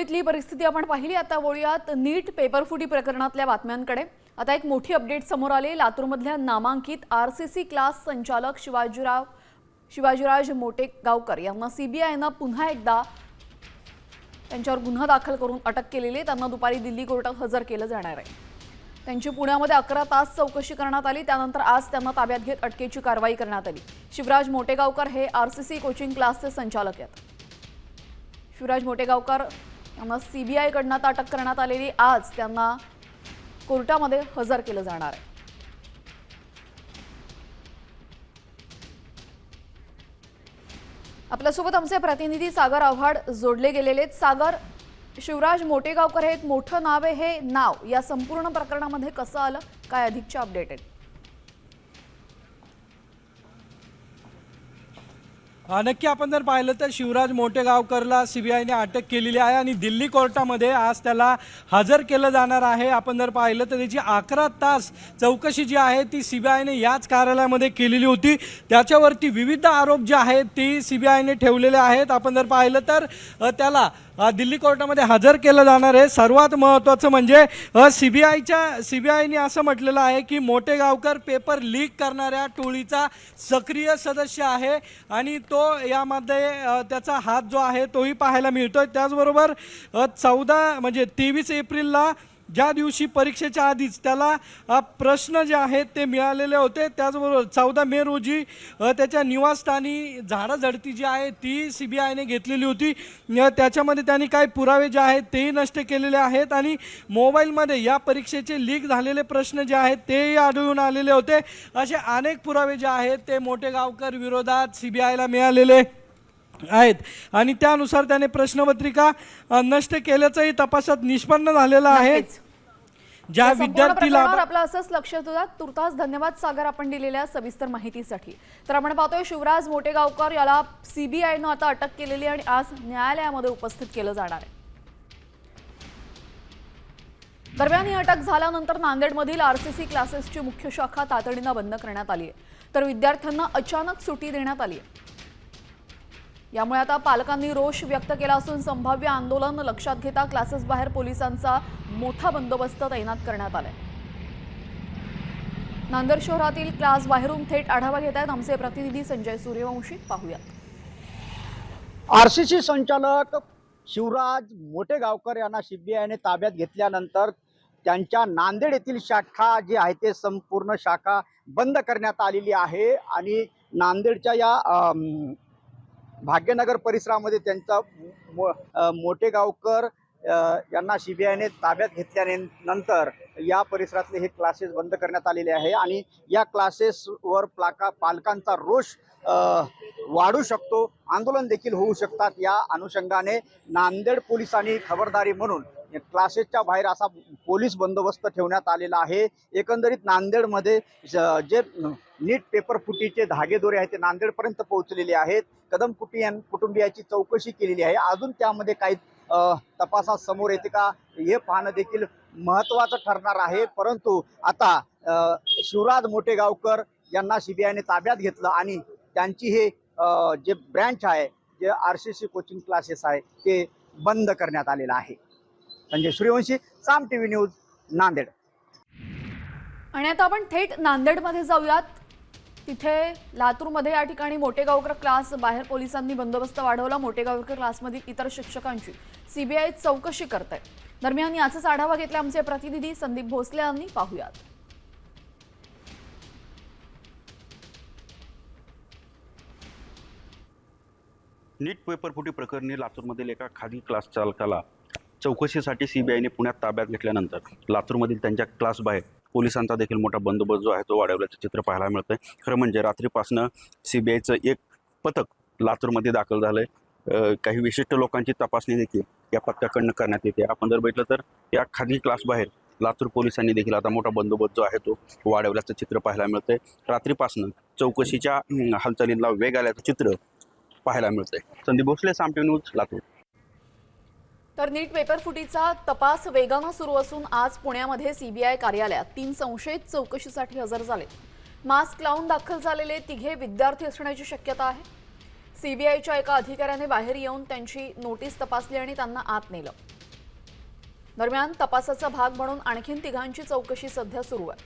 दिल्लीतली परिस्थिती आपण पाहिली। आता वळूयात नीट पेपरफुटी प्रकरणातल्या बातम्यांकडे। आता एक मोठी अपडेट समोर आली। लातूरमधल्या नामांकित आरसीसी क्लास संचालक शिवाजीराज मोटेगावकर यांना सीबीआयने पुन्हा एकदा त्यांच्यावर गुन्हा दाखल करून अटक केलेली आहे। त्यांना दुपारी दिल्ली कोर्टात हजर केलं जाणार आहे। त्यांची पुण्यामध्ये 11 तास चौकशी करण्यात आली। त्यानंतर आज त्यांना ताब्यात घेत अटकेची कारवाई करण्यात आली। शिवराज मोटेगावकर हे आरसीसी कोचिंग क्लासचे संचालक आहेत। शिवराज मोटेगावकर यांना सीबीआय कडून अटक करण्यात आलेली। आज त्यांना कोर्टामध्ये हजर केलं जाणार आहे। आपल्यासोबत आमचे प्रतिनिधी सागर आव्हाड जोडले गेलेले आहेत। सागर, शिवराज मोटेगावकर हे एक मोठं नाव आहे। हे नाव या संपूर्ण प्रकरणामध्ये कसं आलं, काय अधिकचे अपडेट आहेत? नक्की आपण जर पाहिलं तर शिवराज मोटेगावकरला सीबीआयने अटक केलेली आहे आणि दिल्ली कोर्टामध्ये आज त्याला हजर केलं जाणार आहे। आपण जर पाहिलं तर त्याची 11 तास चौकशी जी आहे ती सीबीआयने याच कार्यालयामध्ये केलेली होती। त्याच्यावरती विविध आरोप जे आहेत ते सीबीआयने ठेवलेले आहेत। आपण जर पाहिलं तर त्याला दिल्ली कोर्टामध्ये हजर केलं जाणार आहे। सर्वात महत्त्वाचं म्हणजे सीबीआयने असं म्हटलेलं आहे की मोटेगावकर पेपर लीक करणाऱ्या टोळीचा सक्रिय सदस्य आहे आणि तो यामध्ये त्याचा हात जो आहे तोही पाहायला मिळतोय। त्याचबरोबर 23 एप्रिलला ज्या दिवशी परीक्षेच्या आधीच त्याला प्रश्न जे आहेत ते मिळालेले होते। त्याचबरोबर 14 मे रोजी त्याच्या निवासस्थानी झाडाझडती जी आहे ती सीबीआयने घेतलेली होती। त्याच्यामध्ये त्यांनी काही पुरावे जे आहेत तेही नष्ट केलेले आहेत आणि मोबाईलमध्ये या परीक्षेचे लीक झालेले प्रश्न जे आहेत तेही आढळून आलेले होते। असे अनेक पुरावे जे आहेत ते मोटेगावकर विरोधात सीबीआयला मिळालेले आहेत आणि त्यानुसार त्याने प्रश्नपत्रिका नष्ट केल्याचंही तपासात निष्पन्न झालेलं आहे। ज्या विद्यार्थीला आपलं असंच लक्ष होतं। तुर्तास धन्यवाद सागर, आपण दिलेल्या सविस्तर माहितीसाठी। तर आपण पाहतोय शिवराज मोटेगावकर याला सीबीआयने आता अटक केलेली आणि आज न्यायालयामध्ये उपस्थित केलं जाणार आहे। दरम्यान ही अटक झाल्यानंतर नांदेडमधील आरसीसी क्लासेसची मुख्य शाखा तातडीने बंद करण्यात आली आहे। तर विद्यार्थ्यांना अचानक सुट्टी देण्यात आली आहे। यामुळे आता पालकांनी रोष व्यक्त केला असून संभाव्य आंदोलन लक्षात घेता क्लासेस बाहेर पोलिसांचा मोठा बंदोबस्त तैनात करण्यात आलाय। नांदेड शहरातील क्लास बाहेरून थेट आढावा घेत आहेत आमचे प्रतिनिधी संजय सूर्यवंशी। पाहूयात। आरसीसी संचालक शिवराज मोटेगावकर यांना सीबीआयने ताब्यात घेतल्यानंतर त्यांच्या नांदेड येथील शाखा जी आहे ते संपूर्ण शाखा बंद करण्यात आलेली आहे आणि नांदेडच्या या भाग्यनगर परिसरामध्ये त्यांचा मोटेगावकर यांना सीबीआयने ताब्यात घेतल्यानंतर या परिसरातले हे क्लासेस बंद करण्यात आलेले आहे आणि या क्लासेसवर पालकांचा रोष वाढू शकतो, आंदोलन देखील होऊ शकतात। या अनुषंगाने नांदेड पोलिसांनी खबरदारी म्हणून क्लासेसच्या बाहेर असा पोलीस बंदोबस्त ठेवण्यात आलेला आहे। एकंदरीत नांदेडमध्ये जे नीट पेपर फुटीचे धागेदोरे आहेत ते नांदेडपर्यंत पोहोचलेले आहेत। कदम कुटुंबियाची चौकशी केलेली आहे। अजून त्यामध्ये काही तपासात समोर येते का हे पाहणं देखील महत्त्वाचं ठरणार आहे। परंतु आता शिवराज मोटेगावकर यांना सीबीआयने ताब्यात घेतलं आणि त्यांची हे जे ब्रँच आहे, जे आरसीसी कोचिंग क्लासेस आहे ते बंद करण्यात आलेलं आहे। संजय सूर्यवंशी, साम टीव्ही न्यूज, नांदेड। आणि आता आपण थेट नांदेडमध्ये जाऊयात। तिथे लातूरमध्ये या ठिकाणी मोटेगावकर क्लास बाहेर पोलिसांनी बंदोबस्त वाढवला। मोटेगावकर क्लासमधील इतर शिक्षकांची सीबीआय चौकशी करत आहे। दरम्यान याचाच आढावा घेतला आमचे प्रतिनिधी संदीप भोसले यांनी। पाहूयात। नीट पेपरफुटी प्रकरणी लातूरमधील एका खाजगी क्लास चालकाला चौकशीसाठी सीबीआयने पुण्यात ताब्यात घेतल्यानंतर लातूरमधील त्यांच्या क्लास बाहेर पोलिसांचा देखील मोठा बंदोबस्त जो आहे तो वाढवल्याचं चित्र पाहायला मिळतंय। खरं म्हणजे रात्रीपासनं सीबीआयचं एक पथक लातूरमध्ये दाखल झालंय। काही विशिष्ट लोकांची तपासणी देखील या पथकाकडनं करण्यात येते। आपण जर बघितलं तर या खाजगी क्लास बाहेर लातूर पोलिसांनी देखील आता मोठा बंदोबस्त जो आहे तो वाढवल्याचं चित्र पाहायला मिळतंय। रात्रीपासनं चौकशीच्या हालचालींना वेग आल्याचं चित्र पाहायला मिळतंय। संदीप भोसले, साम टीव्ही न्यूज, लातूर। तर नीट पेपरफुटीचा तपास वेगाने सुरू असून आज पुण्यामध्ये सीबीआय कार्यालयात 3 संशयित चौकशीसाठी हजर झाले। मास्क लावून दाखल झालेले तिघे विद्यार्थी असण्याची शक्यता आहे। सीबीआयच्या एका अधिकाऱ्याने बाहेर येऊन त्यांची नोटीस तपासली आणि त्यांना आत नेलं। दरम्यान तपासाचा भाग म्हणून आणखीन तिघांची चौकशी सध्या सुरू आहे.